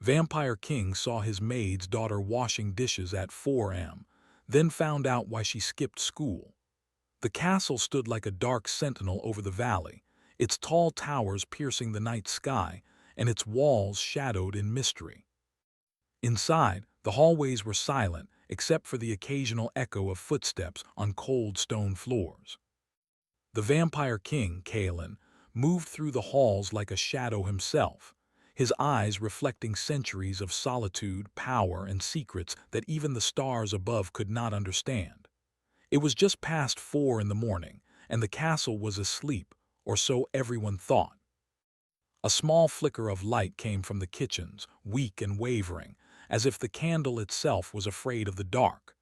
Vampire King saw his maid's daughter washing dishes at 4 a.m., then found out why she skipped school. The castle stood like a dark sentinel over the valley, its tall towers piercing the night sky, and its walls shadowed in mystery. Inside, the hallways were silent except for the occasional echo of footsteps on cold stone floors. The Vampire King, Kalen, moved through the halls like a shadow himself, his eyes reflecting centuries of solitude, power, and secrets that even the stars above could not understand. It was just past 4 in the morning, and the castle was asleep, or so everyone thought. A small flicker of light came from the kitchens, weak and wavering, as if the candle itself was afraid of the dark.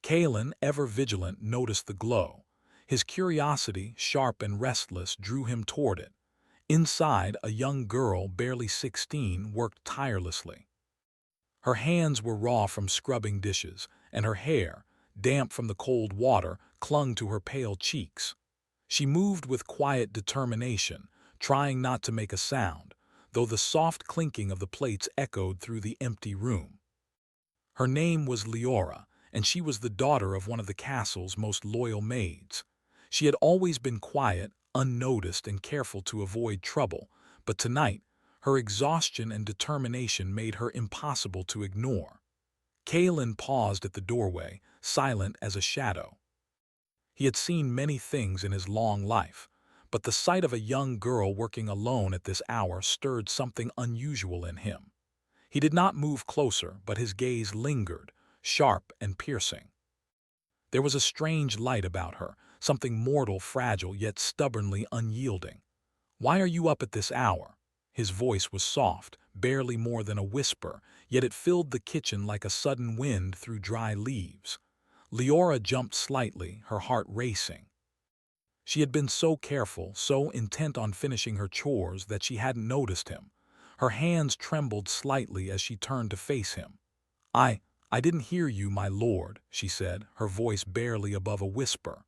Kalen, ever vigilant, noticed the glow. His curiosity, sharp and restless, drew him toward it. Inside, a young girl, barely 16, worked tirelessly. Her hands were raw from scrubbing dishes, and her hair, damp from the cold water, clung to her pale cheeks. She moved with quiet determination, trying not to make a sound, though the soft clinking of the plates echoed through the empty room. Her name was Leora, and she was the daughter of one of the castle's most loyal maids. She had always been quiet, unnoticed, and careful to avoid trouble, but tonight, her exhaustion and determination made her impossible to ignore. Kalen paused at the doorway, silent as a shadow. He had seen many things in his long life, but the sight of a young girl working alone at this hour stirred something unusual in him. He did not move closer, but his gaze lingered, sharp and piercing. There was a strange light about her, something mortal, fragile, yet stubbornly unyielding. "Why are you up at this hour?" His voice was soft, barely more than a whisper, yet it filled the kitchen like a sudden wind through dry leaves. Leora jumped slightly, her heart racing. She had been so careful, so intent on finishing her chores that she hadn't noticed him. Her hands trembled slightly as she turned to face him. I didn't hear you, my lord," she said, her voice barely above a whisper.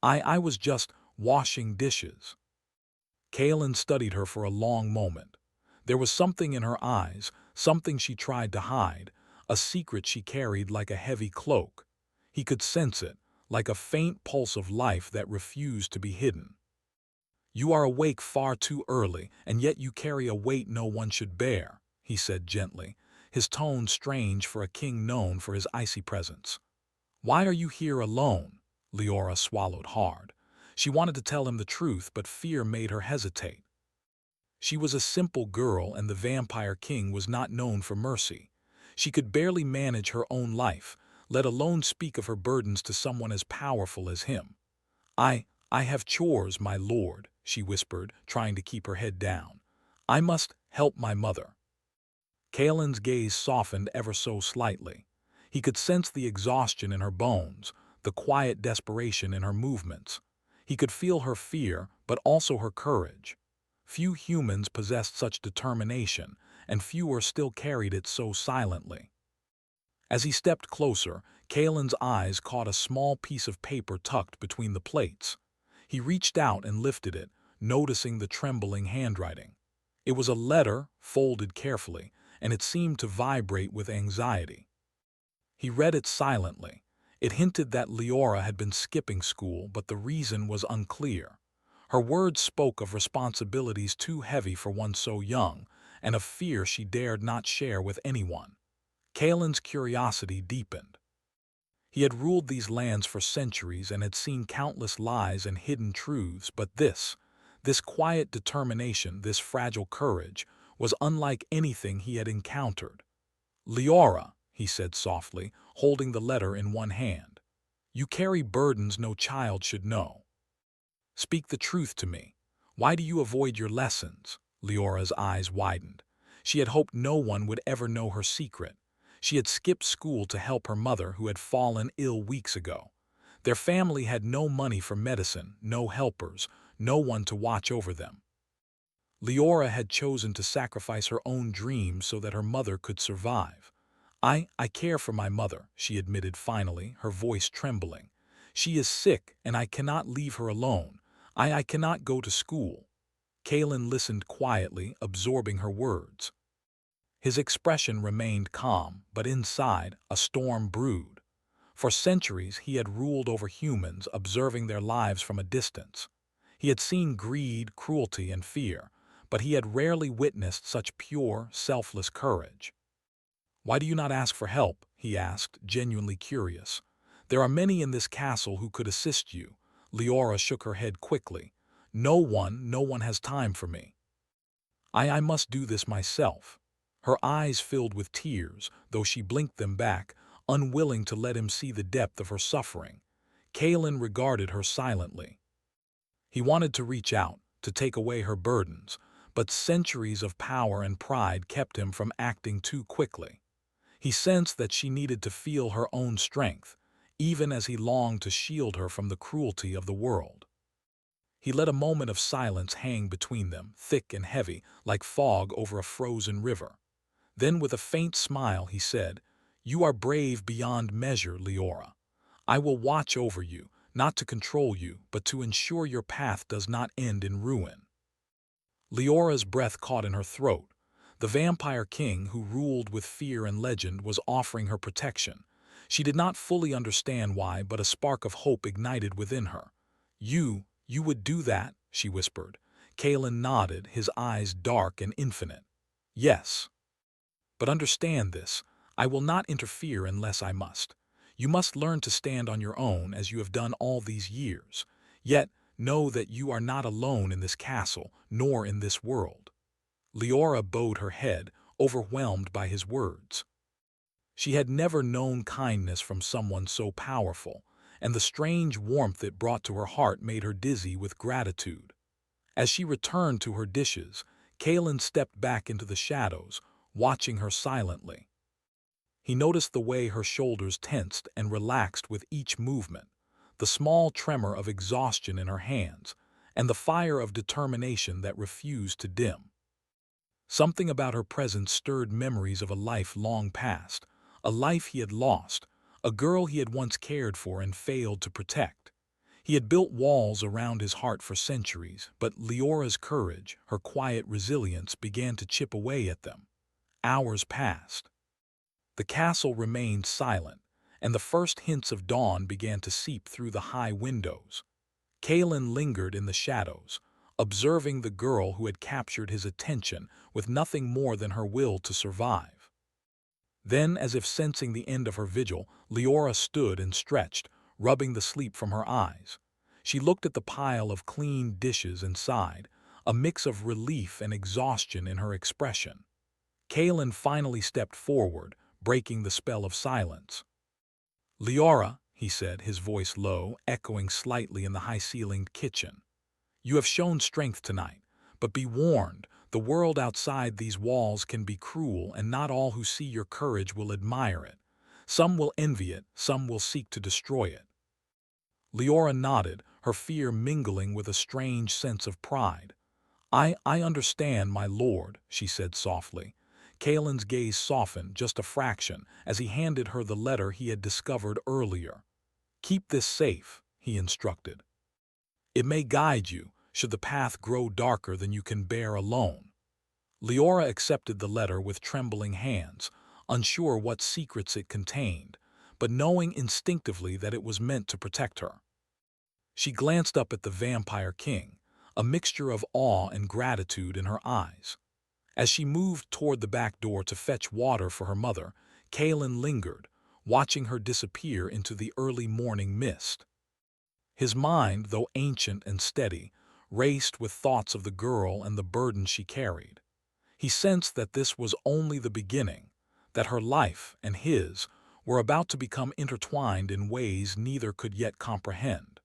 I was just washing dishes." Kalen studied her for a long moment. There was something in her eyes, something she tried to hide, a secret she carried like a heavy cloak. He could sense it, like a faint pulse of life that refused to be hidden. "You are awake far too early, and yet you carry a weight no one should bear," he said gently, his tone strange for a king known for his icy presence. "Why are you here alone?" Leora swallowed hard. She wanted to tell him the truth, but fear made her hesitate. She was a simple girl, and the Vampire King was not known for mercy. She could barely manage her own life, let alone speak of her burdens to someone as powerful as him. I have chores, my lord," she whispered, trying to keep her head down. "I must help my mother." Kalen's gaze softened ever so slightly. He could sense the exhaustion in her bones, the quiet desperation in her movements. He could feel her fear, but also her courage. Few humans possessed such determination, and fewer still carried it so silently. As he stepped closer, Kalen's eyes caught a small piece of paper tucked between the plates. He reached out and lifted it, noticing the trembling handwriting. It was a letter, folded carefully, and it seemed to vibrate with anxiety. He read it silently. It hinted that Leora had been skipping school, but the reason was unclear. Her words spoke of responsibilities too heavy for one so young, and of fear she dared not share with anyone. Kalen's curiosity deepened. He had ruled these lands for centuries and had seen countless lies and hidden truths, but this quiet determination, this fragile courage, was unlike anything he had encountered. "Leora," he said softly, holding the letter in one hand, "you carry burdens no child should know. Speak the truth to me. Why do you avoid your lessons?" Leora's eyes widened. She had hoped no one would ever know her secret. She had skipped school to help her mother, who had fallen ill weeks ago. Their family had no money for medicine, no helpers, no one to watch over them. Leora had chosen to sacrifice her own dreams so that her mother could survive. I care for my mother," she admitted finally, her voice trembling. "She is sick, and I cannot leave her alone. I cannot go to school." Kalen listened quietly, absorbing her words. His expression remained calm, but inside, a storm brewed. For centuries he had ruled over humans, observing their lives from a distance. He had seen greed, cruelty, and fear, but he had rarely witnessed such pure, selfless courage. "Why do you not ask for help?" he asked, genuinely curious. "There are many in this castle who could assist you." Leora shook her head quickly. No one has time for me. I must do this myself." Her eyes filled with tears, though she blinked them back, unwilling to let him see the depth of her suffering. Kaelin regarded her silently. He wanted to reach out, to take away her burdens, but centuries of power and pride kept him from acting too quickly. He sensed that she needed to feel her own strength, even as he longed to shield her from the cruelty of the world. He let a moment of silence hang between them, thick and heavy, like fog over a frozen river. Then, with a faint smile, he said, "You are brave beyond measure, Leora. I will watch over you, not to control you, but to ensure your path does not end in ruin." Leora's breath caught in her throat. The vampire king, who ruled with fear and legend, was offering her protection. She did not fully understand why, but a spark of hope ignited within her. You would do that?" she whispered. Kaelin nodded, his eyes dark and infinite. "Yes. But understand this, I will not interfere unless I must. You must learn to stand on your own as you have done all these years. Yet, know that you are not alone in this castle, nor in this world." Leora bowed her head, overwhelmed by his words. She had never known kindness from someone so powerful, and the strange warmth it brought to her heart made her dizzy with gratitude. As she returned to her dishes, Kaelin stepped back into the shadows, watching her silently. He noticed the way her shoulders tensed and relaxed with each movement, the small tremor of exhaustion in her hands, and the fire of determination that refused to dim. Something about her presence stirred memories of a life long past, a life he had lost, a girl he had once cared for and failed to protect. He had built walls around his heart for centuries, but Leora's courage, her quiet resilience, began to chip away at them. Hours passed. The castle remained silent, and the first hints of dawn began to seep through the high windows. Kaelin lingered in the shadows, observing the girl who had captured his attention with nothing more than her will to survive. Then, as if sensing the end of her vigil, Leora stood and stretched, rubbing the sleep from her eyes. She looked at the pile of clean dishes and sighed, a mix of relief and exhaustion in her expression. Kaelin finally stepped forward, breaking the spell of silence. "Leora," he said, his voice low, echoing slightly in the high-ceilinged kitchen. "You have shown strength tonight, but be warned, the world outside these walls can be cruel, and not all who see your courage will admire it. Some will envy it, some will seek to destroy it." Leora nodded, her fear mingling with a strange sense of pride. I understand, my lord," she said softly. Kaelin's gaze softened just a fraction as he handed her the letter he had discovered earlier. "Keep this safe," he instructed. "It may guide you, should the path grow darker than you can bear alone." Leora accepted the letter with trembling hands, unsure what secrets it contained, but knowing instinctively that it was meant to protect her. She glanced up at the vampire king, a mixture of awe and gratitude in her eyes. As she moved toward the back door to fetch water for her mother, Kaelin lingered, watching her disappear into the early morning mist. His mind, though ancient and steady, raced with thoughts of the girl and the burden she carried. He sensed that this was only the beginning, that her life and his were about to become intertwined in ways neither could yet comprehend.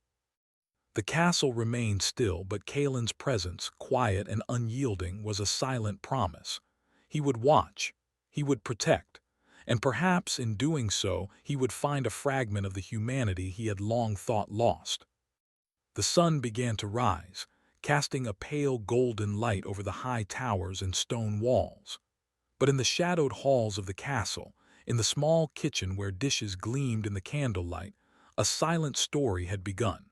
The castle remained still, but Kaelin's presence, quiet and unyielding, was a silent promise. He would watch, he would protect, and perhaps in doing so he would find a fragment of the humanity he had long thought lost. The sun began to rise, casting a pale golden light over the high towers and stone walls. But in the shadowed halls of the castle, in the small kitchen where dishes gleamed in the candlelight, a silent story had begun.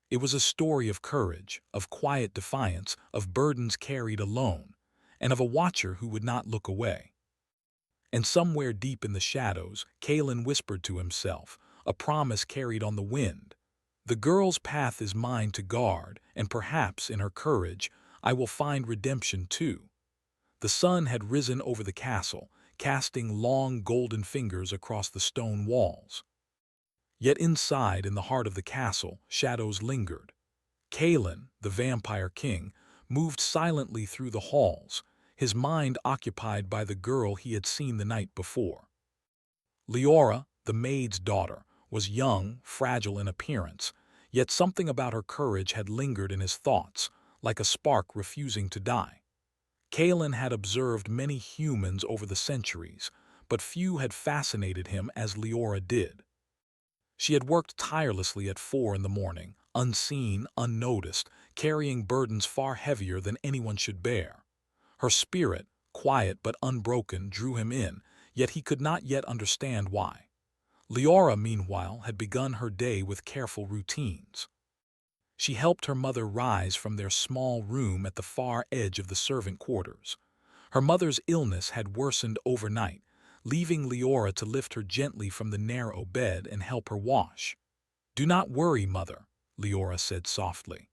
It was a story of courage, of quiet defiance, of burdens carried alone, and of a watcher who would not look away. And somewhere deep in the shadows, Kalen whispered to himself, a promise carried on the wind. The girl's path is mine to guard, and perhaps in her courage I will find redemption too. The sun had risen over the castle, casting long golden fingers across the stone walls. Yet inside, in the heart of the castle, shadows lingered. Kalen, the vampire king, moved silently through the halls, his mind occupied by the girl he had seen the night before. Leora, the maid's daughter, was young, fragile in appearance, yet something about her courage had lingered in his thoughts, like a spark refusing to die. Kalen had observed many humans over the centuries, but few had fascinated him as Leora did. She had worked tirelessly at 4 in the morning, unseen, unnoticed, carrying burdens far heavier than anyone should bear. Her spirit, quiet but unbroken, drew him in, yet he could not yet understand why. Leora, meanwhile, had begun her day with careful routines. She helped her mother rise from their small room at the far edge of the servant quarters. Her mother's illness had worsened overnight, leaving Leora to lift her gently from the narrow bed and help her wash. "Do not worry, mother," Leora said softly.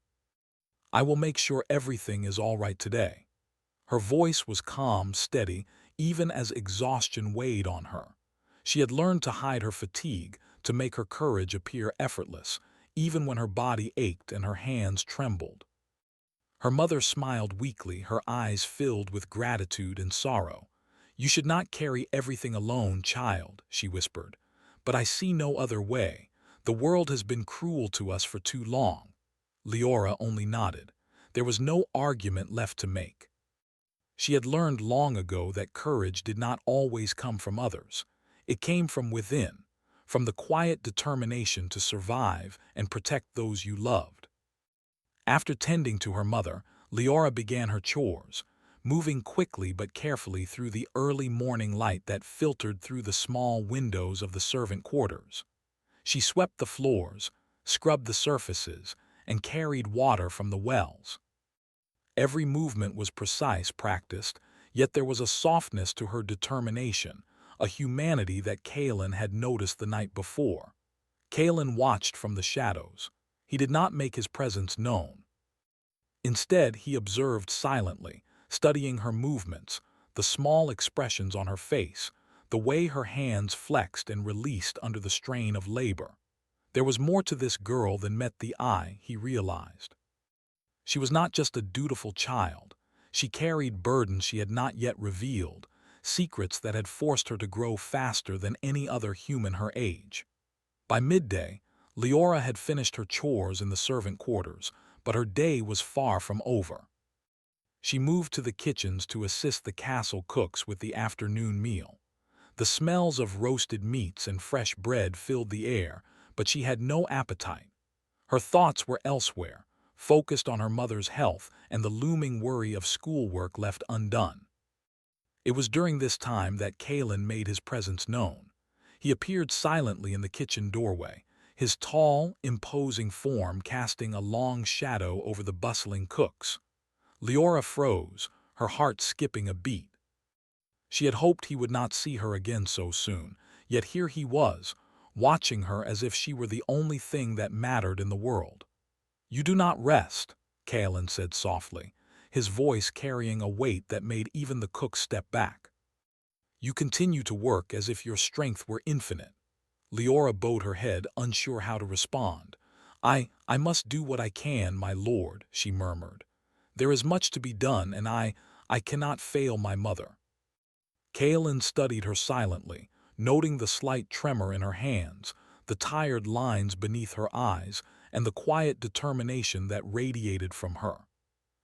"I will make sure everything is all right today." Her voice was calm, steady, even as exhaustion weighed on her. She had learned to hide her fatigue, to make her courage appear effortless, even when her body ached and her hands trembled. Her mother smiled weakly, her eyes filled with gratitude and sorrow. "You should not carry everything alone, child," she whispered. "But I see no other way. The world has been cruel to us for too long." Leora only nodded. There was no argument left to make. She had learned long ago that courage did not always come from others. It came from within, from the quiet determination to survive and protect those you loved. After tending to her mother, Leora began her chores, moving quickly but carefully through the early morning light that filtered through the small windows of the servant quarters. She swept the floors, scrubbed the surfaces, and carried water from the wells. Every movement was precise, practiced, yet there was a softness to her determination, a humanity that Kalen had noticed the night before. Kalen watched from the shadows. He did not make his presence known. Instead, he observed silently, studying her movements, the small expressions on her face, the way her hands flexed and released under the strain of labor. There was more to this girl than met the eye, he realized. She was not just a dutiful child. She carried burdens she had not yet revealed, secrets that had forced her to grow faster than any other human her age. By midday, Leora had finished her chores in the servant quarters, but her day was far from over. She moved to the kitchens to assist the castle cooks with the afternoon meal. The smells of roasted meats and fresh bread filled the air, but she had no appetite. Her thoughts were elsewhere, focused on her mother's health and the looming worry of schoolwork left undone. It was during this time that Kalen made his presence known. He appeared silently in the kitchen doorway, his tall, imposing form casting a long shadow over the bustling cooks. Leora froze, her heart skipping a beat. She had hoped he would not see her again so soon, yet here he was, watching her as if she were the only thing that mattered in the world. "You do not rest," Kalen said softly, his voice carrying a weight that made even the cook step back. "You continue to work as if your strength were infinite." Leora bowed her head, unsure how to respond. I must do what I can, my lord," she murmured. "There is much to be done, and I cannot fail my mother." Kalen studied her silently, noting the slight tremor in her hands, the tired lines beneath her eyes, and the quiet determination that radiated from her.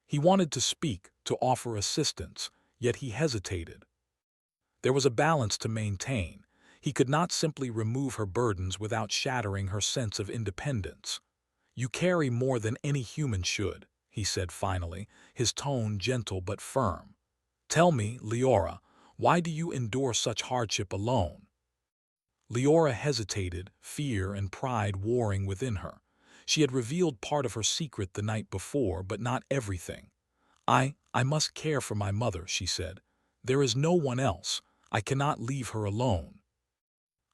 He wanted to speak, to offer assistance, yet he hesitated. There was a balance to maintain. He could not simply remove her burdens without shattering her sense of independence. "You carry more than any human should," he said finally, his tone gentle but firm. "Tell me, Leora, why do you endure such hardship alone?" Leora hesitated, fear and pride warring within her. She had revealed part of her secret the night before, but not everything. I must care for my mother," she said. "There is no one else. I cannot leave her alone.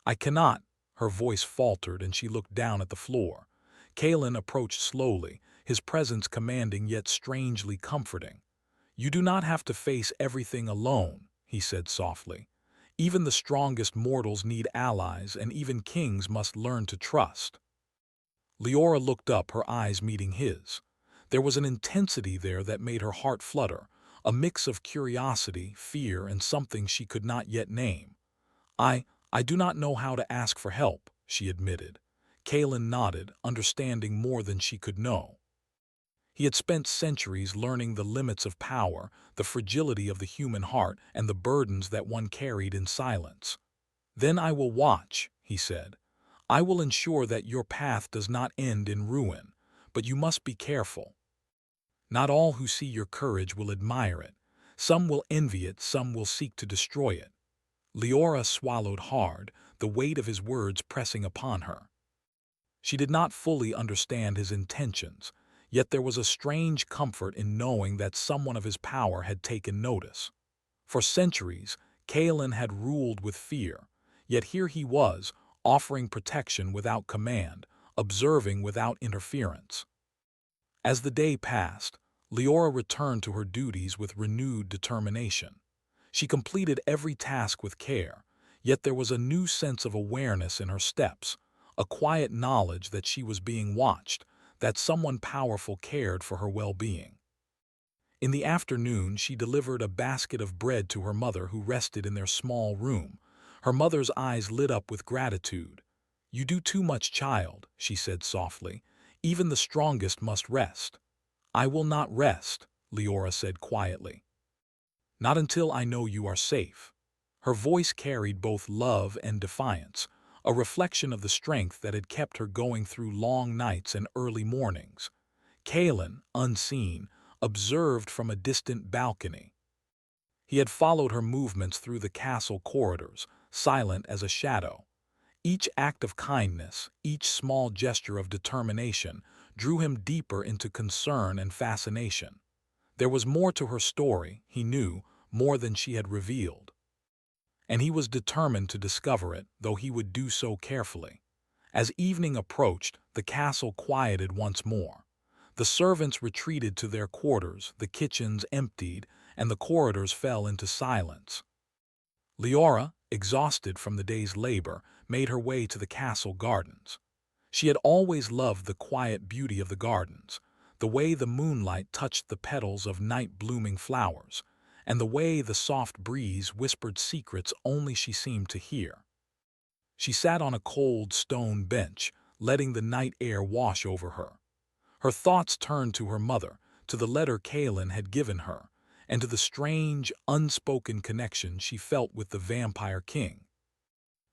I cannot. Her voice faltered and she looked down at the floor. Kalen approached slowly, his presence commanding yet strangely comforting. You do not have to face everything alone, he said softly. Even the strongest mortals need allies, and even kings must learn to trust. Leora looked up, her eyes meeting his. There was an intensity there that made her heart flutter, a mix of curiosity, fear, and something she could not yet name. I do not know how to ask for help, she admitted. Kalen nodded, understanding more than she could know. He had spent centuries learning the limits of power, the fragility of the human heart, and the burdens that one carried in silence. Then I will watch, he said. I will ensure that your path does not end in ruin, but you must be careful. Not all who see your courage will admire it. Some will envy it, some will seek to destroy it. Leora swallowed hard, the weight of his words pressing upon her. She did not fully understand his intentions, yet there was a strange comfort in knowing that someone of his power had taken notice. For centuries, Kalen had ruled with fear, yet here he was, offering protection without command, observing without interference. As the day passed, Leora returned to her duties with renewed determination. She completed every task with care, yet there was a new sense of awareness in her steps, a quiet knowledge that she was being watched, that someone powerful cared for her well-being. In the afternoon, she delivered a basket of bread to her mother who rested in their small room. Her mother's eyes lit up with gratitude. You do too much, child, she said softly. Even the strongest must rest. I will not rest, Leora said quietly. Not until I know you are safe. Her voice carried both love and defiance, a reflection of the strength that had kept her going through long nights and early mornings. Kalen, unseen, observed from a distant balcony. He had followed her movements through the castle corridors, silent as a shadow. Each act of kindness, each small gesture of determination, drew him deeper into concern and fascination. There was more to her story, he knew, more than she had revealed. And he was determined to discover it, though he would do so carefully. As evening approached, the castle quieted once more. The servants retreated to their quarters, the kitchens emptied, and the corridors fell into silence. Leora, exhausted from the day's labor, made her way to the castle gardens. She had always loved the quiet beauty of the gardens, the way the moonlight touched the petals of night-blooming flowers, and the way the soft breeze whispered secrets only she seemed to hear. She sat on a cold stone bench, letting the night air wash over her. Her thoughts turned to her mother, to the letter Kalen had given her, and to the strange, unspoken connection she felt with the vampire king.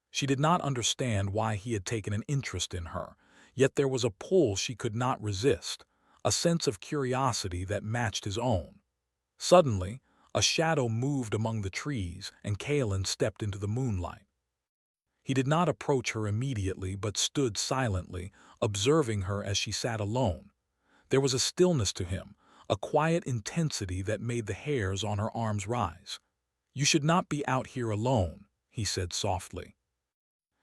She did not understand why he had taken an interest in her, yet there was a pull she could not resist, a sense of curiosity that matched his own. Suddenly, a shadow moved among the trees, and Kalen stepped into the moonlight. He did not approach her immediately but stood silently, observing her as she sat alone. There was a stillness to him, a quiet intensity that made the hairs on her arms rise. You should not be out here alone, he said softly.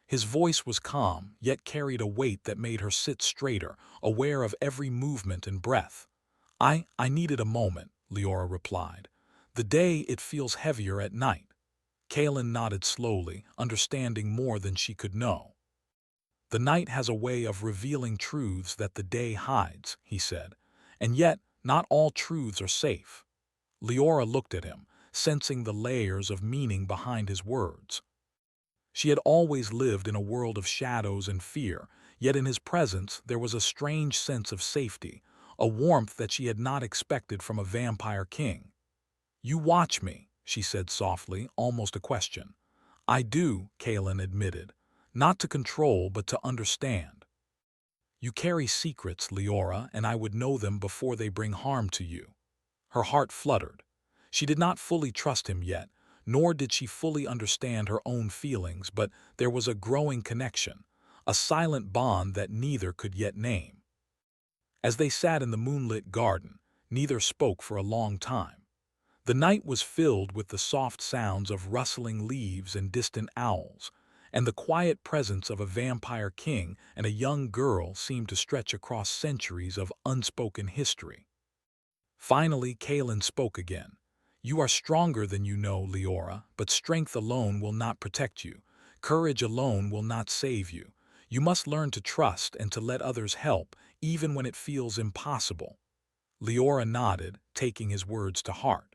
His voice was calm, yet carried a weight that made her sit straighter, aware of every movement and breath. I needed a moment, Leora replied. The day it feels heavier at night. Kalen nodded slowly, understanding more than she could know. The night has a way of revealing truths that the day hides, he said, and yet not all truths are safe. Leora looked at him, sensing the layers of meaning behind his words. She had always lived in a world of shadows and fear, yet in his presence there was a strange sense of safety, a warmth that she had not expected from a vampire king. You watch me, she said softly, almost a question. I do, Kalen admitted, not to control but to understand. You carry secrets, Leora, and I would know them before they bring harm to you. Her heart fluttered. She did not fully trust him yet, nor did she fully understand her own feelings, but there was a growing connection, a silent bond that neither could yet name. As they sat in the moonlit garden, neither spoke for a long time. The night was filled with the soft sounds of rustling leaves and distant owls, and the quiet presence of a vampire king and a young girl seemed to stretch across centuries of unspoken history. Finally, Kalen spoke again. "You are stronger than you know, Leora, but strength alone will not protect you. Courage alone will not save you. You must learn to trust and to let others help, even when it feels impossible." Leora nodded, taking his words to heart.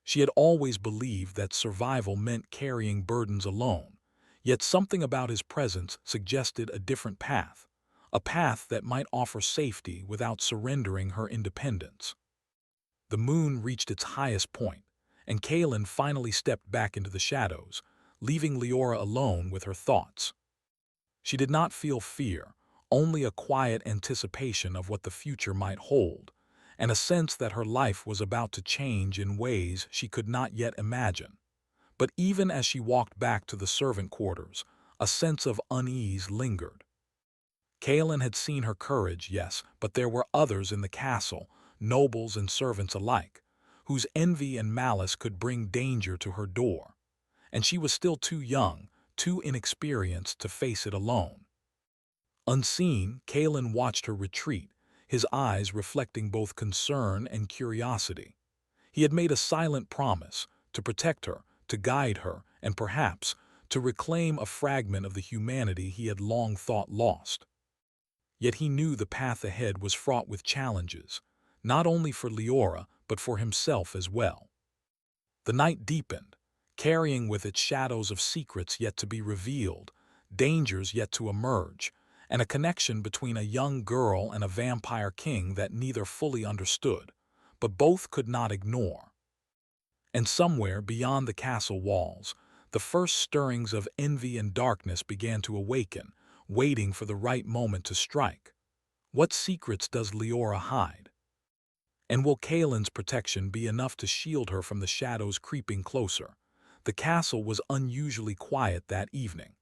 She had always believed that survival meant carrying burdens alone, yet something about his presence suggested a different path, a path that might offer safety without surrendering her independence. The moon reached its highest point, and Kaelin finally stepped back into the shadows, leaving Leora alone with her thoughts. She did not feel fear, only a quiet anticipation of what the future might hold, and a sense that her life was about to change in ways she could not yet imagine. But even as she walked back to the servant quarters, a sense of unease lingered. Kaelin had seen her courage, yes, but there were others in the castle, nobles and servants alike, whose envy and malice could bring danger to her door. And she was still too young, too inexperienced to face it alone. Unseen, Kaelin watched her retreat, his eyes reflecting both concern and curiosity. He had made a silent promise to protect her, to guide her, and perhaps to reclaim a fragment of the humanity he had long thought lost. Yet he knew the path ahead was fraught with challenges, not only for Leora, but for himself as well. The night deepened, carrying with it shadows of secrets yet to be revealed, dangers yet to emerge, and a connection between a young girl and a vampire king that neither fully understood, but both could not ignore. And somewhere beyond the castle walls, the first stirrings of envy and darkness began to awaken, waiting for the right moment to strike. What secrets does Leora hide? And will Kaelin's protection be enough to shield her from the shadows creeping closer? The castle was unusually quiet that evening.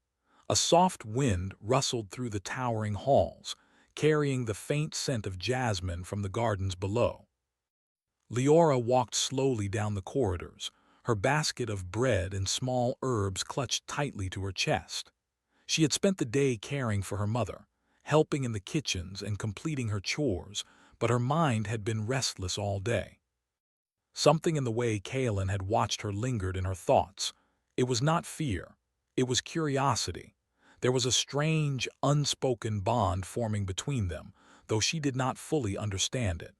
A soft wind rustled through the towering halls, carrying the faint scent of jasmine from the gardens below. Leora walked slowly down the corridors, her basket of bread and small herbs clutched tightly to her chest. She had spent the day caring for her mother, helping in the kitchens and completing her chores, but her mind had been restless all day. Something in the way Kaelin had watched her lingered in her thoughts. It was not fear, it was curiosity. There was a strange, unspoken bond forming between them, though she did not fully understand it.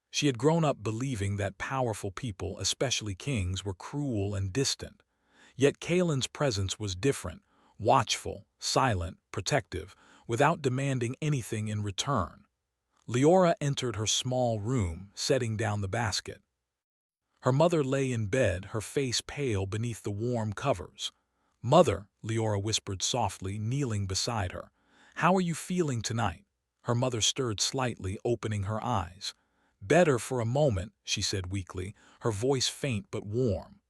She had grown up believing that powerful people, especially kings, were cruel and distant. Yet Kaelin's presence was different, watchful, silent, protective, without demanding anything in return. Leora entered her small room, setting down the basket. Her mother lay in bed, her face pale beneath the warm covers. "Mother," Leora whispered softly, kneeling beside her, "how are you feeling tonight?" Her mother stirred slightly, opening her eyes. "Better for a moment," she said weakly, her voice faint but warm.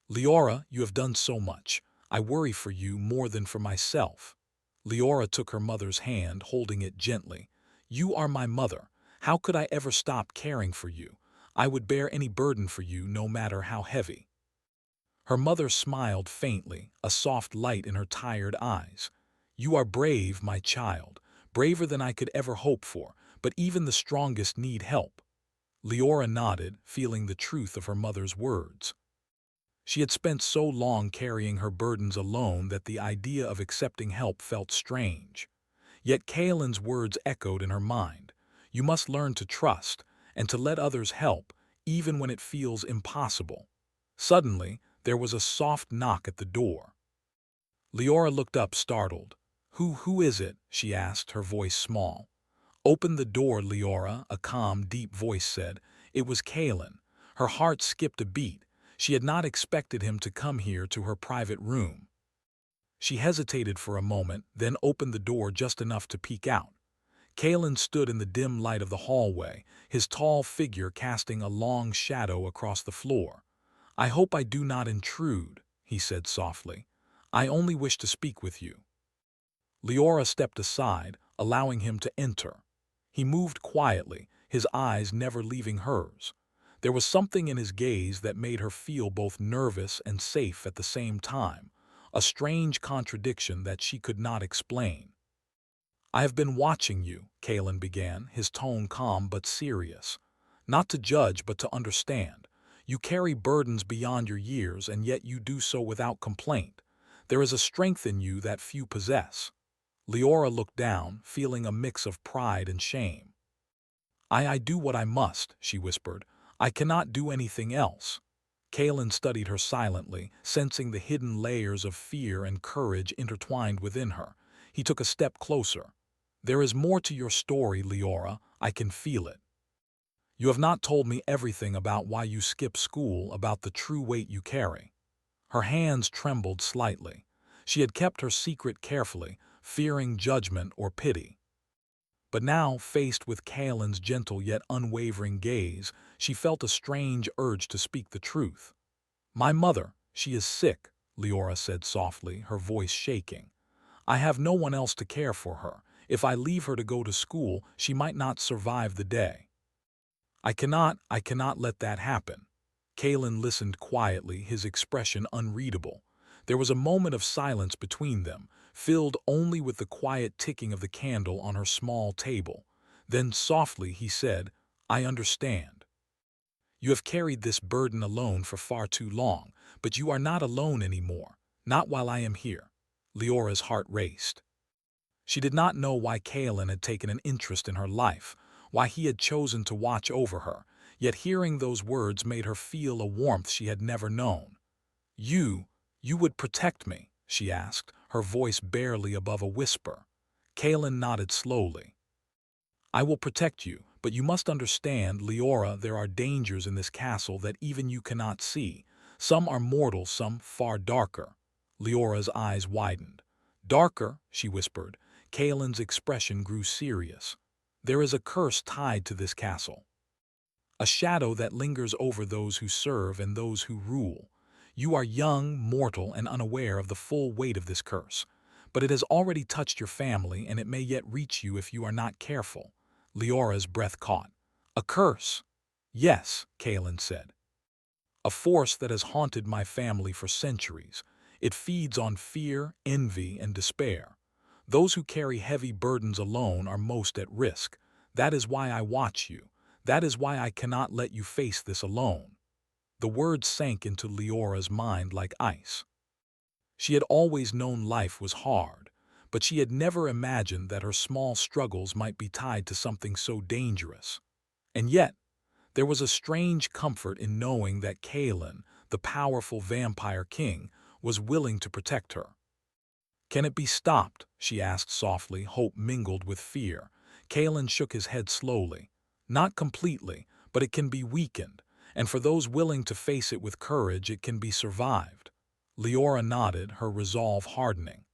"Leora, you have done so much. I worry for you more than for myself." Leora took her mother's hand, holding it gently. "You are my mother. How could I ever stop caring for you? I would bear any burden for you, no matter how heavy." Her mother smiled faintly, a soft light in her tired eyes. "You are brave, my child, braver than I could ever hope for, but even the strongest need help." Leora nodded, feeling the truth of her mother's words. She had spent so long carrying her burdens alone that the idea of accepting help felt strange. Yet Kaelin's words echoed in her mind. You must learn to trust, and to let others help, even when it feels impossible. Suddenly, there was a soft knock at the door. Leora looked up, startled. Who is it?" she asked, her voice small. "Open the door, Leora," a calm, deep voice said. It was Kaelin. Her heart skipped a beat. She had not expected him to come here to her private room. She hesitated for a moment, then opened the door just enough to peek out. Kaelin stood in the dim light of the hallway, his tall figure casting a long shadow across the floor. "I hope I do not intrude," he said softly. "I only wish to speak with you." Leora stepped aside, allowing him to enter. He moved quietly, his eyes never leaving hers. There was something in his gaze that made her feel both nervous and safe at the same time, a strange contradiction that she could not explain. "I have been watching you," Kalen began, his tone calm but serious. "Not to judge, but to understand. You carry burdens beyond your years, and yet you do so without complaint. There is a strength in you that few possess." Leora looked down, feeling a mix of pride and shame. I do what I must," she whispered. "I cannot do anything else." Kalen studied her silently, sensing the hidden layers of fear and courage intertwined within her. He took a step closer. "There is more to your story, Leora. I can feel it. You have not told me everything about why you skip school, about the true weight you carry." Her hands trembled slightly. She had kept her secret carefully, fearing judgment or pity. But now, faced with Kalen's gentle yet unwavering gaze, she felt a strange urge to speak the truth. "My mother, she is sick," Leora said softly, her voice shaking. "I have no one else to care for her. If I leave her to go to school, she might not survive the day." I cannot let that happen." Kalen listened quietly, his expression unreadable. There was a moment of silence between them, filled only with the quiet ticking of the candle on her small table. Then softly he said, "I understand. You have carried this burden alone for far too long, but you are not alone anymore, not while I am here." Leora's heart raced. She did not know why Kalen had taken an interest in her life, why he had chosen to watch over her, yet hearing those words made her feel a warmth she had never known. You would protect me?" she asked, her voice barely above a whisper. Kalen nodded slowly. "I will protect you, but you must understand, Leora, there are dangers in this castle that even you cannot see. Some are mortal, some far darker." Leora's eyes widened. "Darker?" she whispered. Kalen's expression grew serious. "There is a curse tied to this castle. A shadow that lingers over those who serve and those who rule. You are young, mortal, and unaware of the full weight of this curse. But it has already touched your family, and it may yet reach you if you are not careful." Leora's breath caught. "A curse?" "Yes," Kalen said. "A force that has haunted my family for centuries. It feeds on fear, envy, and despair. Those who carry heavy burdens alone are most at risk. That is why I watch you. That is why I cannot let you face this alone." The words sank into Leora's mind like ice. She had always known life was hard, but she had never imagined that her small struggles might be tied to something so dangerous. And yet, there was a strange comfort in knowing that Kalen, the powerful vampire king, was willing to protect her. "Can it be stopped?" she asked softly, hope mingled with fear. Kalen shook his head slowly. "Not completely, but it can be weakened, and for those willing to face it with courage, it can be survived." Leora nodded, her resolve hardening.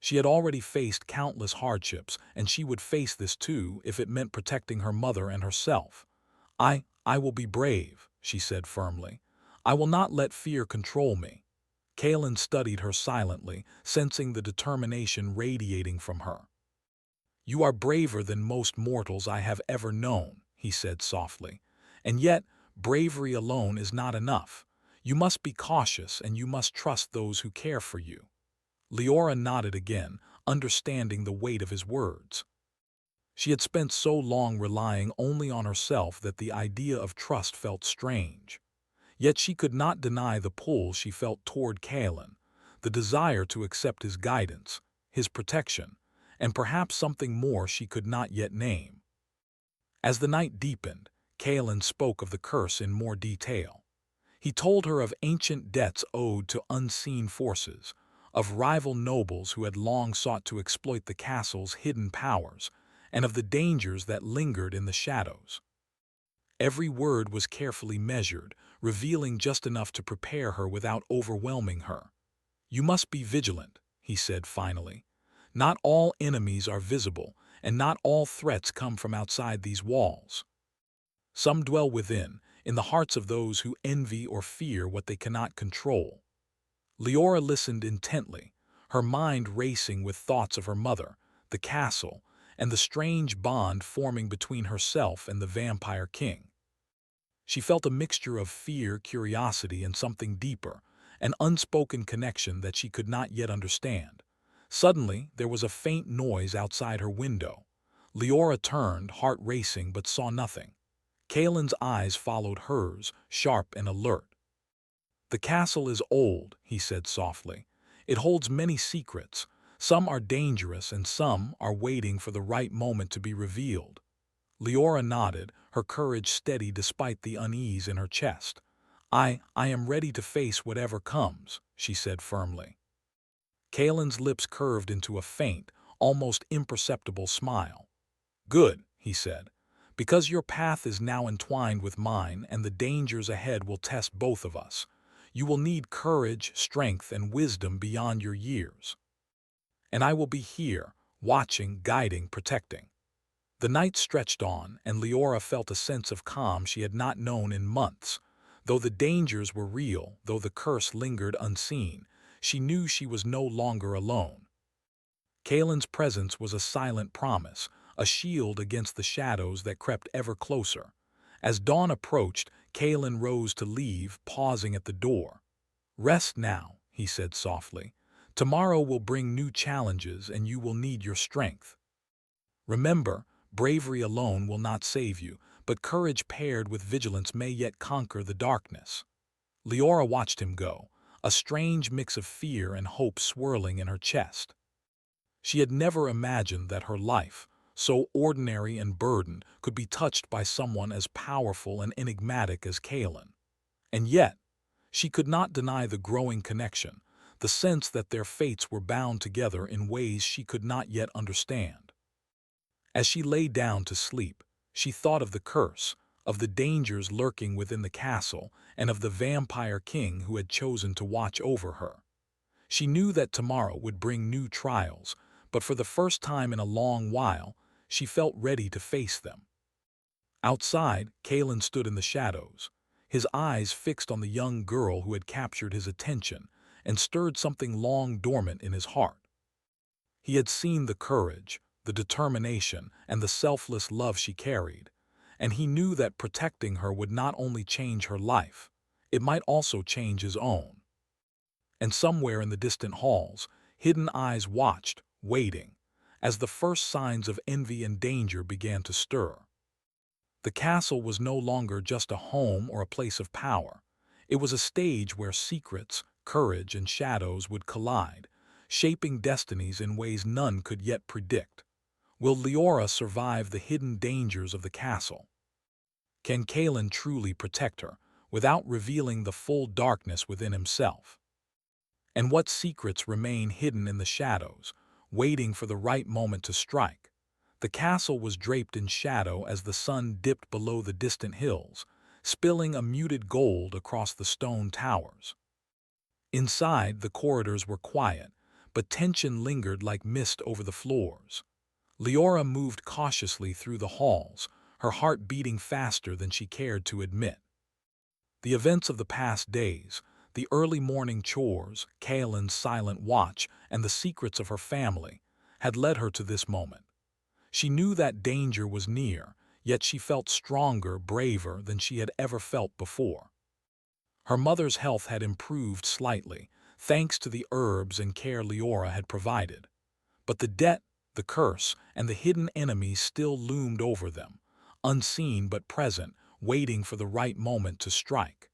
She had already faced countless hardships, and she would face this too if it meant protecting her mother and herself. I will be brave," she said firmly. "I will not let fear control me." Kalen studied her silently, sensing the determination radiating from her. "You are braver than most mortals I have ever known," he said softly. "And yet, bravery alone is not enough. You must be cautious, and you must trust those who care for you." Leora nodded again, understanding the weight of his words. She had spent so long relying only on herself that the idea of trust felt strange. Yet she could not deny the pull she felt toward Kalen, the desire to accept his guidance, his protection, and perhaps something more she could not yet name. As the night deepened, Kalen spoke of the curse in more detail. He told her of ancient debts owed to unseen forces, of rival nobles who had long sought to exploit the castle's hidden powers, and of the dangers that lingered in the shadows. Every word was carefully measured, revealing just enough to prepare her without overwhelming her. "You must be vigilant," he said finally. "Not all enemies are visible, and not all threats come from outside these walls. Some dwell within, in the hearts of those who envy or fear what they cannot control." Leora listened intently, her mind racing with thoughts of her mother, the castle, and the strange bond forming between herself and the vampire king. She felt a mixture of fear, curiosity, and something deeper, an unspoken connection that she could not yet understand. Suddenly, there was a faint noise outside her window. Leora turned, heart racing, but saw nothing. Kaelin's eyes followed hers, sharp and alert. "The castle is old," he said softly. "It holds many secrets. Some are dangerous and some are waiting for the right moment to be revealed." Leora nodded, her courage steady despite the unease in her chest. I am ready to face whatever comes," she said firmly. Kaelin's lips curved into a faint, almost imperceptible smile. "Good," he said, "because your path is now entwined with mine and the dangers ahead will test both of us. You will need courage, strength, and wisdom beyond your years. And I will be here, watching, guiding, protecting." The night stretched on, and Leora felt a sense of calm she had not known in months. Though the dangers were real, though the curse lingered unseen, she knew she was no longer alone. Kaelin's presence was a silent promise, a shield against the shadows that crept ever closer. As dawn approached, Kaelin rose to leave, pausing at the door. "Rest now," he said softly. "Tomorrow will bring new challenges and you will need your strength. Remember, bravery alone will not save you, but courage paired with vigilance may yet conquer the darkness." Leora watched him go, a strange mix of fear and hope swirling in her chest. She had never imagined that her life, so ordinary and burdened, could be touched by someone as powerful and enigmatic as Kaelin. And yet, she could not deny the growing connection, the sense that their fates were bound together in ways she could not yet understand. As she lay down to sleep, she thought of the curse, of the dangers lurking within the castle, and of the vampire king who had chosen to watch over her. She knew that tomorrow would bring new trials, but for the first time in a long while, she felt ready to face them. Outside, Kaelin stood in the shadows, his eyes fixed on the young girl who had captured his attention and stirred something long dormant in his heart. He had seen the courage, the determination, and the selfless love she carried, and he knew that protecting her would not only change her life, it might also change his own. And somewhere in the distant halls, hidden eyes watched, waiting, as the first signs of envy and danger began to stir. The castle was no longer just a home or a place of power. It was a stage where secrets, courage, and shadows would collide, shaping destinies in ways none could yet predict. Will Leora survive the hidden dangers of the castle? Can Kaelin truly protect her, without revealing the full darkness within himself? And what secrets remain hidden in the shadows, waiting for the right moment to strike? The castle was draped in shadow as the sun dipped below the distant hills, spilling a muted gold across the stone towers. Inside, the corridors were quiet, but tension lingered like mist over the floors. Leora moved cautiously through the halls, her heart beating faster than she cared to admit. The events of the past days, the early morning chores, Kaelin's silent watch, and the secrets of her family, had led her to this moment. She knew that danger was near, yet she felt stronger, braver than she had ever felt before. Her mother's health had improved slightly, thanks to the herbs and care Leora had provided. But the debt, the curse, and the hidden enemies still loomed over them, unseen but present, waiting for the right moment to strike.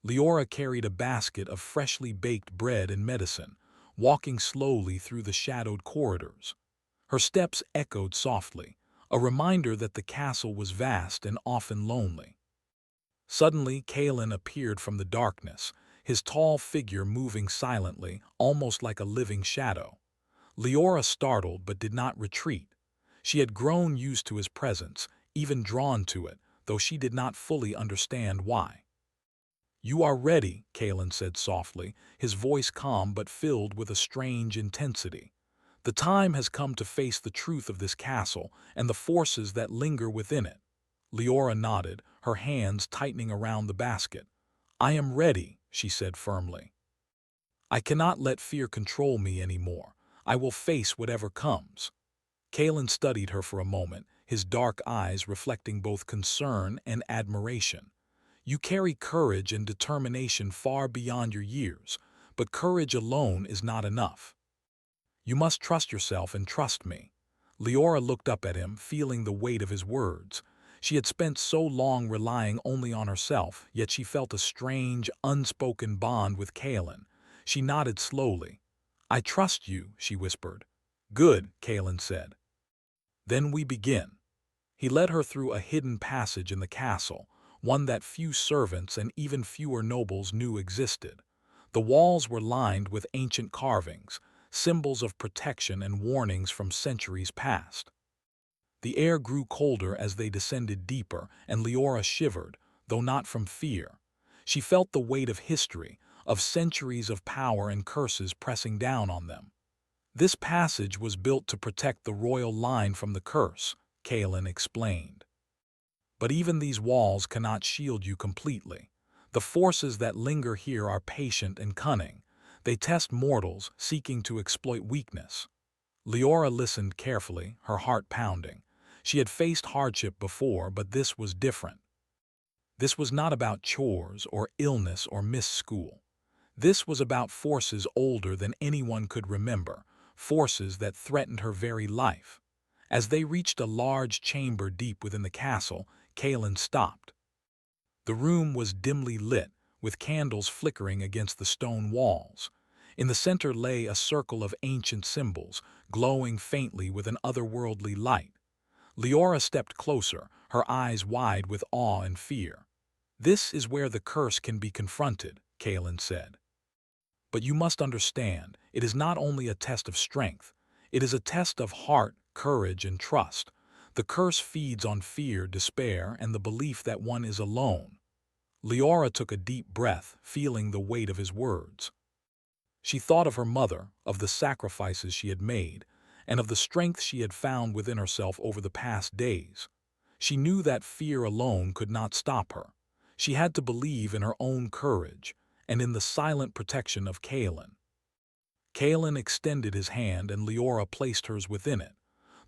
Leora carried a basket of freshly baked bread and medicine, walking slowly through the shadowed corridors. Her steps echoed softly, a reminder that the castle was vast and often lonely. Suddenly, Kaelin appeared from the darkness, his tall figure moving silently, almost like a living shadow. Leora startled but did not retreat. She had grown used to his presence, even drawn to it, though she did not fully understand why. "You are ready," Kaelin said softly, his voice calm but filled with a strange intensity. "The time has come to face the truth of this castle and the forces that linger within it." Leora nodded, her hands tightening around the basket. "I am ready," she said firmly. "I cannot let fear control me anymore. I will face whatever comes." Kaelin studied her for a moment, his dark eyes reflecting both concern and admiration. You carry courage and determination far beyond your years, but courage alone is not enough. You must trust yourself and trust me." Leora looked up at him, feeling the weight of his words. She had spent so long relying only on herself, yet she felt a strange, unspoken bond with Kaelin. She nodded slowly. "I trust you," she whispered. "Good," Kaelin said. "Then we begin." He led her through a hidden passage in the castle, one that few servants and even fewer nobles knew existed. The walls were lined with ancient carvings, symbols of protection and warnings from centuries past. The air grew colder as they descended deeper, and Leora shivered, though not from fear. She felt the weight of history, of centuries of power and curses pressing down on them. "This passage was built to protect the royal line from the curse," Kaelin explained. "But even these walls cannot shield you completely. The forces that linger here are patient and cunning. They test mortals, seeking to exploit weakness." Leora listened carefully, her heart pounding. She had faced hardship before, but this was different. This was not about chores or illness or missed school. This was about forces older than anyone could remember, forces that threatened her very life. As they reached a large chamber deep within the castle, Kaelin stopped. The room was dimly lit, with candles flickering against the stone walls. In the center lay a circle of ancient symbols, glowing faintly with an otherworldly light. Leora stepped closer, her eyes wide with awe and fear. "This is where the curse can be confronted," Kaelin said. "But you must understand, it is not only a test of strength. It is a test of heart, courage, and trust. The curse feeds on fear, despair, and the belief that one is alone." Leora took a deep breath, feeling the weight of his words. She thought of her mother, of the sacrifices she had made, and of the strength she had found within herself over the past days. She knew that fear alone could not stop her. She had to believe in her own courage, and in the silent protection of Kaelin. Kaelin extended his hand and Leora placed hers within it.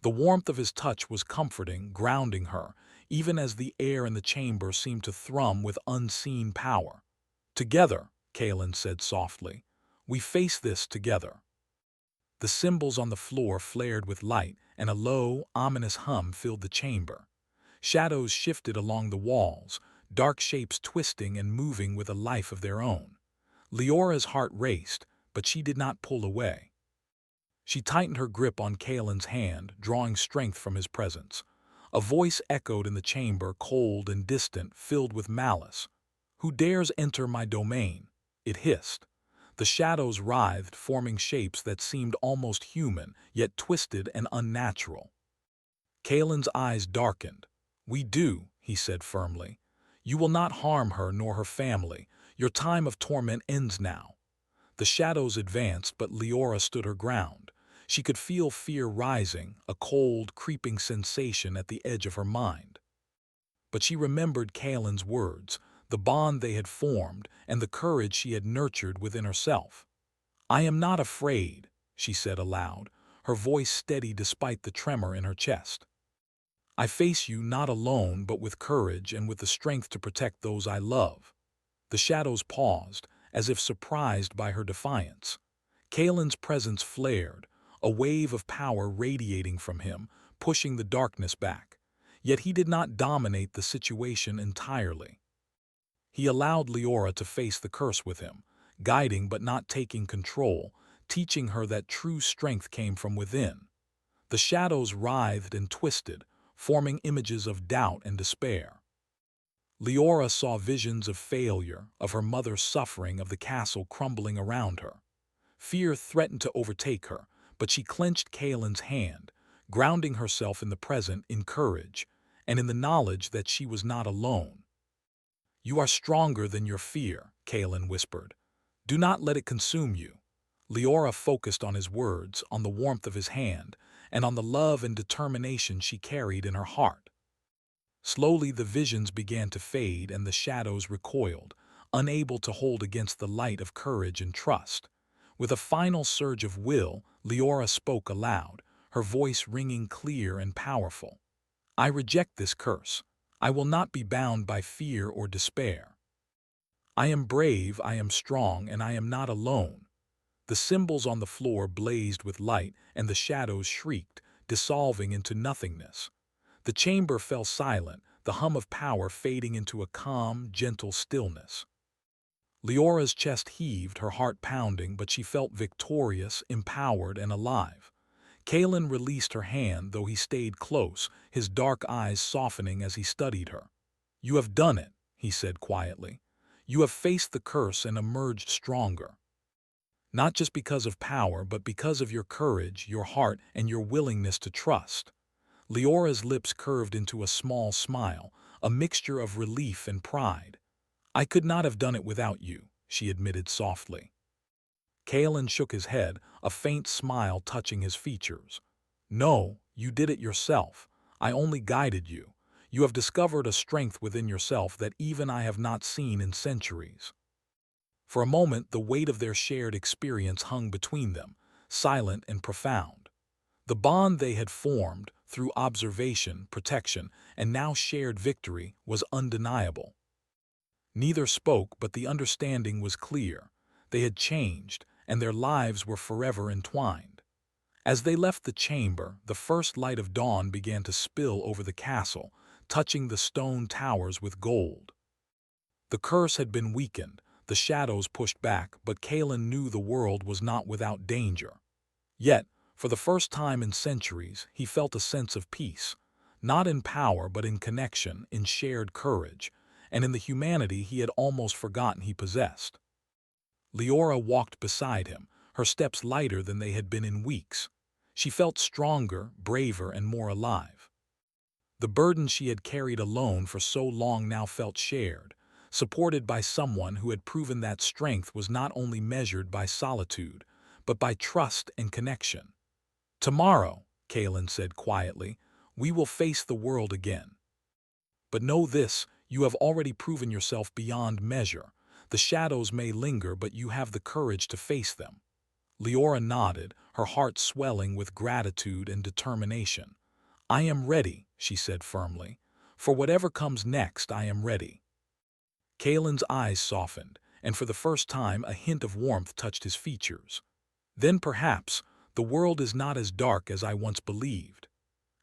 The warmth of his touch was comforting, grounding her, even as the air in the chamber seemed to thrum with unseen power. "Together," Kaelin said softly, "we face this together." The symbols on the floor flared with light, and a low, ominous hum filled the chamber. Shadows shifted along the walls, dark shapes twisting and moving with a life of their own. Leora's heart raced, but she did not pull away. She tightened her grip on Kaelin's hand, drawing strength from his presence. A voice echoed in the chamber, cold and distant, filled with malice. "Who dares enter my domain?" it hissed. The shadows writhed, forming shapes that seemed almost human, yet twisted and unnatural. Kaelin's eyes darkened. "We do," he said firmly. "You will not harm her nor her family. Your time of torment ends now." The shadows advanced, but Leora stood her ground. She could feel fear rising, a cold, creeping sensation at the edge of her mind. But she remembered Kaelin's words, the bond they had formed, and the courage she had nurtured within herself. "I am not afraid," she said aloud, her voice steady despite the tremor in her chest. "I face you not alone, but with courage and with the strength to protect those I love." The shadows paused, as if surprised by her defiance. Kaelin's presence flared, a wave of power radiating from him, pushing the darkness back. Yet he did not dominate the situation entirely. He allowed Leora to face the curse with him, guiding but not taking control, teaching her that true strength came from within. The shadows writhed and twisted, forming images of doubt and despair. Leora saw visions of failure, of her mother's suffering, of the castle crumbling around her. Fear threatened to overtake her, but she clenched Kaelin's hand, grounding herself in the present, in courage, and in the knowledge that she was not alone. "You are stronger than your fear," Kaelin whispered. "Do not let it consume you." Leora focused on his words, on the warmth of his hand, and on the love and determination she carried in her heart. Slowly the visions began to fade and the shadows recoiled, unable to hold against the light of courage and trust. With a final surge of will, Leora spoke aloud, her voice ringing clear and powerful. "I reject this curse. I will not be bound by fear or despair. I am brave, I am strong, and I am not alone. The symbols on the floor blazed with light, and the shadows shrieked, dissolving into nothingness. The chamber fell silent, the hum of power fading into a calm, gentle stillness. Leora's chest heaved, her heart pounding, but she felt victorious, empowered, and alive. Kalen released her hand, though he stayed close, his dark eyes softening as he studied her. "You have done it," he said quietly. "You have faced the curse and emerged stronger. Not just because of power, but because of your courage, your heart, and your willingness to trust." Leora's lips curved into a small smile, a mixture of relief and pride. "I could not have done it without you," she admitted softly. Kalen shook his head, a faint smile touching his features. "No, you did it yourself. I only guided you. You have discovered a strength within yourself that even I have not seen in centuries." For a moment, the weight of their shared experience hung between them, silent and profound. The bond they had formed, through observation, protection, and now shared victory, was undeniable. Neither spoke, but the understanding was clear. They had changed, and their lives were forever entwined. As they left the chamber, the first light of dawn began to spill over the castle, touching the stone towers with gold. The curse had been weakened, the shadows pushed back, but Kalen knew the world was not without danger. Yet, for the first time in centuries, he felt a sense of peace, not in power but in connection, in shared courage, and in the humanity he had almost forgotten he possessed. Leora walked beside him, her steps lighter than they had been in weeks. She felt stronger, braver, and more alive. The burden she had carried alone for so long now felt shared, supported by someone who had proven that strength was not only measured by solitude, but by trust and connection. "Tomorrow," Kalen said quietly, "we will face the world again. But know this, you have already proven yourself beyond measure. The shadows may linger, but you have the courage to face them." Leora nodded, her heart swelling with gratitude and determination. "I am ready," she said firmly. "For whatever comes next, I am ready." Kalen's eyes softened, and for the first time a hint of warmth touched his features. "Then perhaps the world is not as dark as I once believed."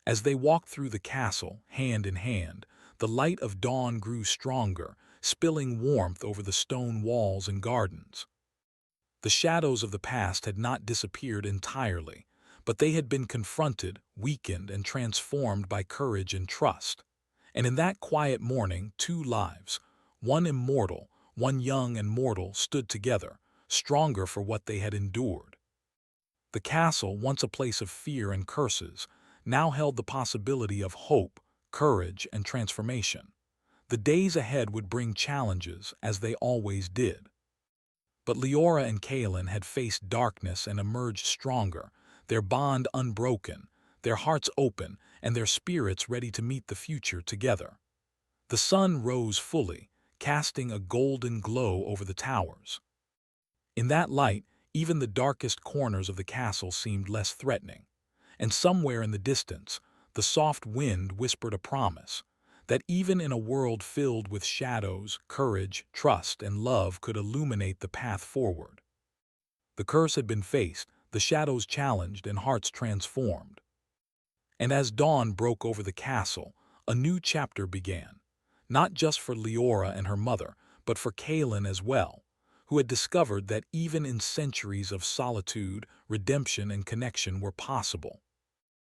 As they walked through the castle, hand in hand, the light of dawn grew stronger, spilling warmth over the stone walls and gardens. The shadows of the past had not disappeared entirely, but they had been confronted, weakened, and transformed by courage and trust. And in that quiet morning, two lives, one immortal, one young and mortal, stood together, stronger for what they had endured. The castle, once a place of fear and curses, now held the possibility of hope, courage, and transformation. The days ahead would bring challenges, as they always did. But Leora and Kalen had faced darkness and emerged stronger, their bond unbroken, their hearts open, and their spirits ready to meet the future together. The sun rose fully, casting a golden glow over the towers. In that light, even the darkest corners of the castle seemed less threatening. And somewhere in the distance, the soft wind whispered a promise that even in a world filled with shadows, courage, trust, and love could illuminate the path forward. The curse had been faced, the shadows challenged, and hearts transformed. And as dawn broke over the castle, a new chapter began, not just for Leora and her mother, but for Kalen as well, who had discovered that even in centuries of solitude, redemption and connection were possible.